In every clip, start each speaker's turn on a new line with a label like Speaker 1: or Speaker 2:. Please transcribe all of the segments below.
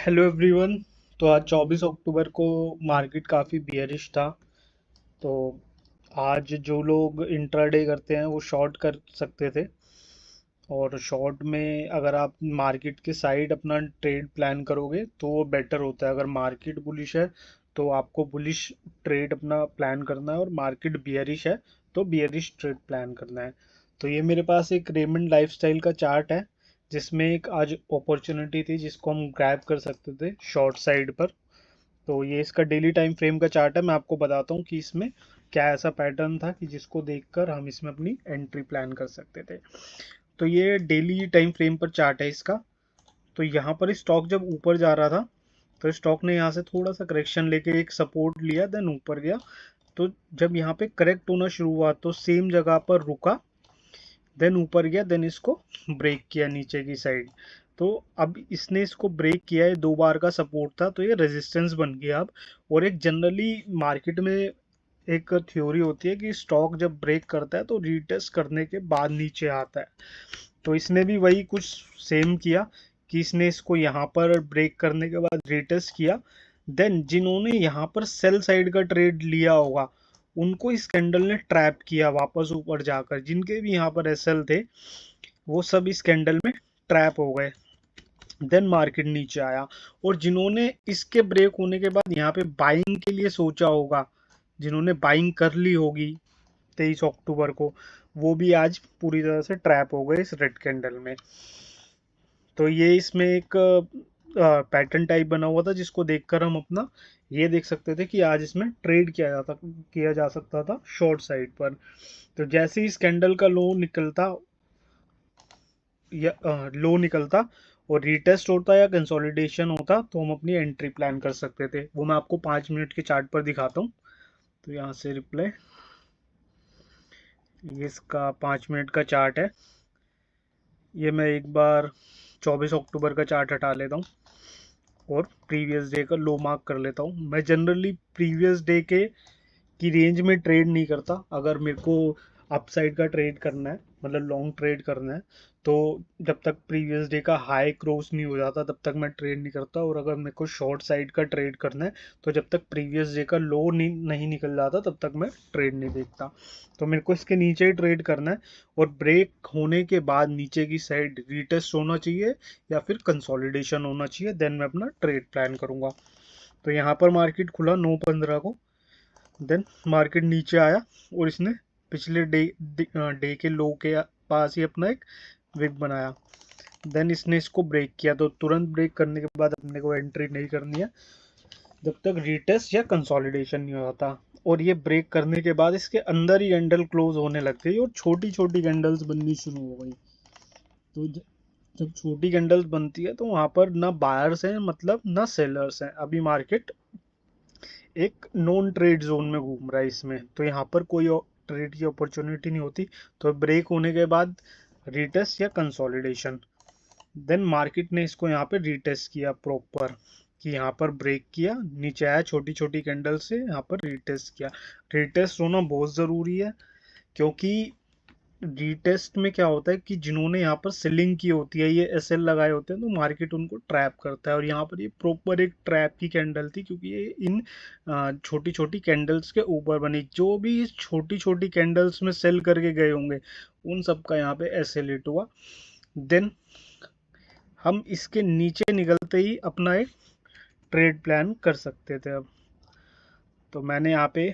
Speaker 1: Hello everyone. तो आज 24 अक्टूबर को मार्केट काफ़ी बियरिश था। तो आज जो लोग इंट्राडे करते हैं वो शॉर्ट कर सकते थे। और शॉर्ट में अगर आप मार्केट के साइड अपना ट्रेड प्लान करोगे तो वो बेटर होता है। अगर मार्केट बुलिश है तो आपको बुलिश ट्रेड अपना प्लान करना है, और मार्केट बियरिश है तो बियरिश ट्रेड प्लान करना है। तो ये मेरे पास एक रेमंड लाइफस्टाइल का चार्ट है जिसमें एक आज अपॉर्चुनिटी थी जिसको हम ग्रैब कर सकते थे शॉर्ट साइड पर। तो ये इसका डेली टाइम फ्रेम का चार्ट है। मैं आपको बताता हूँ कि इसमें क्या ऐसा पैटर्न था कि जिसको देखकर हम इसमें अपनी एंट्री प्लान कर सकते थे। तो ये डेली टाइम फ्रेम पर चार्ट है इसका। तो यहाँ पर स्टॉक जब ऊपर जा रहा था तो स्टॉक ने यहाँ से थोड़ा सा करेक्शन लेके एक सपोर्ट लिया, देन ऊपर गया। तो जब यहाँ पे करेक्ट होना शुरू हुआ तो सेम जगह पर रुका, देन ऊपर गया, देन इसको ब्रेक किया नीचे की साइड। तो अब इसने इसको ब्रेक किया है, दो बार का सपोर्ट था तो ये रेजिस्टेंस बन गया अब। और एक जनरली मार्केट में एक थ्योरी होती है कि स्टॉक जब ब्रेक करता है तो रीटेस्ट करने के बाद नीचे आता है। तो इसने भी वही कुछ सेम किया कि इसने इसको यहाँ पर ब्रेक करने के बाद रीटेस्ट किया। देन जिन्होंने यहाँ पर सेल साइड का ट्रेड लिया होगा उनको इस कैंडल ने ट्रैप किया वापस ऊपर जाकर। जिनके भी यहाँ पर एसएल थे वो सब इस कैंडल में ट्रैप हो गए। देन मार्केट नीचे आया, और जिन्होंने इसके ब्रेक होने के बाद यहाँ पे बाइंग के लिए सोचा होगा, जिन्होंने बाइंग कर ली होगी 23 अक्टूबर को, वो भी आज पूरी तरह से ट्रैप हो गए इस रेड कैंडल में। तो ये इसमें एक पैटर्न टाइप बना हुआ था जिसको देखकर हम अपना ये देख सकते थे कि आज इसमें ट्रेड किया जा सकता था शॉर्ट साइड पर। तो जैसे ही इस कैंडल का लो निकलता और रीटेस्ट होता या कंसोलिडेशन होता तो हम अपनी एंट्री प्लान कर सकते थे। वो मैं आपको 5 मिनट के चार्ट पर दिखाता हूँ। तो यहाँ से रिप्लाई, ये इसका 5 मिनट का चार्ट है। ये मैं एक बार 24 अक्टूबर का चार्ट हटा लेता हूँ और प्रीवियस डे का लो मार्क कर लेता हूँ। मैं जनरली प्रीवियस डे के की रेंज में ट्रेड नहीं करता। अगर मेरे को अपसाइड का ट्रेड करना है, मतलब लॉन्ग ट्रेड करना है, तो जब तक प्रीवियस डे का हाई क्रॉस नहीं हो जाता तब तक मैं ट्रेड नहीं करता। और अगर मेरे को शॉर्ट साइड का ट्रेड करना है तो जब तक प्रीवियस डे का लो नहीं निकल जाता तब तक मैं ट्रेड नहीं देखता। तो मेरे को इसके नीचे ही ट्रेड करना है, और ब्रेक होने के बाद नीचे की साइड रीटेस्ट होना चाहिए या फिर कंसोलिडेशन होना चाहिए, देन मैं अपना ट्रेड प्लान करूंगा। तो यहाँ पर मार्केट खुला 9:15 को। देन मार्केट नीचे आया और इसने पिछले डे के लो के पास ही अपना एक विक बनाया। देन इसने इसको ब्रेक किया। तो तुरंत ब्रेक करने के बाद अपने को एंट्री नहीं करनी है जब तक रीटेस्ट या कंसोलिडेशन नहीं होता। और ये ब्रेक करने के बाद इसके अंदर ही कैंडल क्लोज होने लग गई और छोटी छोटी कैंडल्स बननी शुरू हो गई। तो जब छोटी कैंडल्स बनती है तो वहां पर ना बायर्स हैं, मतलब ना सेलर्स हैं। अभी मार्केट एक नॉन ट्रेड जोन में घूम रहा है इसमें, तो यहाँ पर कोई ट्रेड की अपॉर्चुनिटी नहीं होती। तो ब्रेक होने के बाद रीटेस्ट या कंसोलिडेशन, देन मार्केट ने इसको यहाँ पे रीटेस्ट किया प्रॉपर, कि यहाँ पर ब्रेक किया, नीचे आया छोटी छोटी कैंडल से, यहाँ पर रीटेस्ट किया। रीटेस्ट होना बहुत ज़रूरी है, क्योंकि रीटेस्ट में क्या होता है कि जिन्होंने यहाँ पर सेलिंग की होती है, ये एसएल लगाए होते हैं, तो मार्केट उनको ट्रैप करता है। और यहाँ पर ये प्रॉपर एक ट्रैप की कैंडल थी, क्योंकि ये इन छोटी छोटी कैंडल्स के ऊपर बनी। जो भी इस छोटी छोटी कैंडल्स में सेल करके गए होंगे उन सब का यहाँ पे एसएल हिट हुआ। देन हम इसके नीचे निकलते ही अपना एक ट्रेड प्लान कर सकते थे। अब तो मैंने यहाँ पे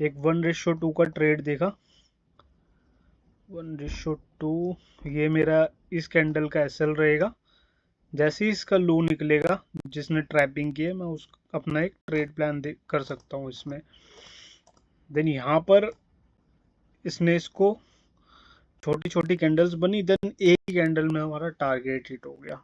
Speaker 1: एक 1:2 का ट्रेड देखा। 1:2, ये मेरा इस कैंडल का एसएल रहेगा। जैसे ही इसका लो निकलेगा जिसने ट्रैपिंग की है, मैं उस अपना एक ट्रेड प्लान कर सकता हूँ इसमें। देन यहाँ पर इसने इसको छोटी छोटी कैंडल्स बनी, देन एक ही कैंडल में हमारा टारगेट हिट हो गया।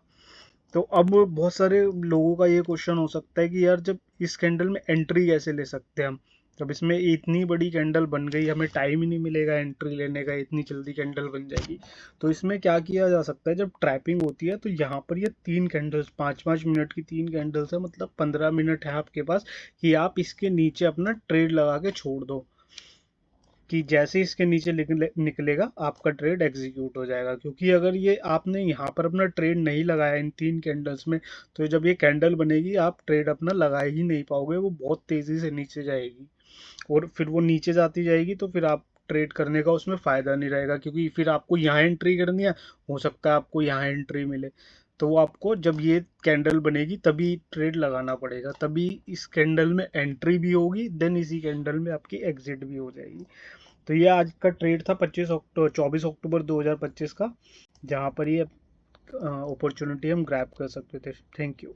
Speaker 1: तो अब बहुत सारे लोगों का ये क्वेश्चन हो सकता है कि यार जब इस कैंडल में एंट्री कैसे ले सकते हैं हम, जब इसमें इतनी बड़ी कैंडल बन गई, हमें टाइम ही नहीं मिलेगा एंट्री लेने का, इतनी जल्दी कैंडल बन जाएगी। तो इसमें क्या किया जा सकता है, जब ट्रैपिंग होती है तो यहाँ पर ये 3 कैंडल्स 5-5 मिनट की 3 कैंडल्स है, मतलब 15 मिनट है आपके पास कि आप इसके नीचे अपना ट्रेड लगा के छोड़ दो। कि जैसे ही इसके नीचे निकलेगा आपका ट्रेड एग्जीक्यूट हो जाएगा। क्योंकि अगर ये आपने यहाँ पर अपना ट्रेड नहीं लगाया इन 3 कैंडल्स में, तो जब ये कैंडल बनेगी आप ट्रेड अपना लगा ही नहीं पाओगे, वो बहुत तेज़ी से नीचे जाएगी और फिर वो नीचे जाती जाएगी, तो फिर आप ट्रेड करने का उसमें फ़ायदा नहीं रहेगा, क्योंकि फिर आपको यहाँ एंट्री करनी है, हो सकता है आपको यहाँ एंट्री मिले, तो वो आपको जब ये कैंडल बनेगी तभी ट्रेड लगाना पड़ेगा, तभी इस कैंडल में एंट्री भी होगी, देन इसी कैंडल में आपकी एग्जिट भी हो जाएगी। तो ये आज का ट्रेड था 24 अक्टूबर 2025 का, जहाँ पर ये अपॉर्चुनिटी हम ग्रैब कर सकते थे। Thank you.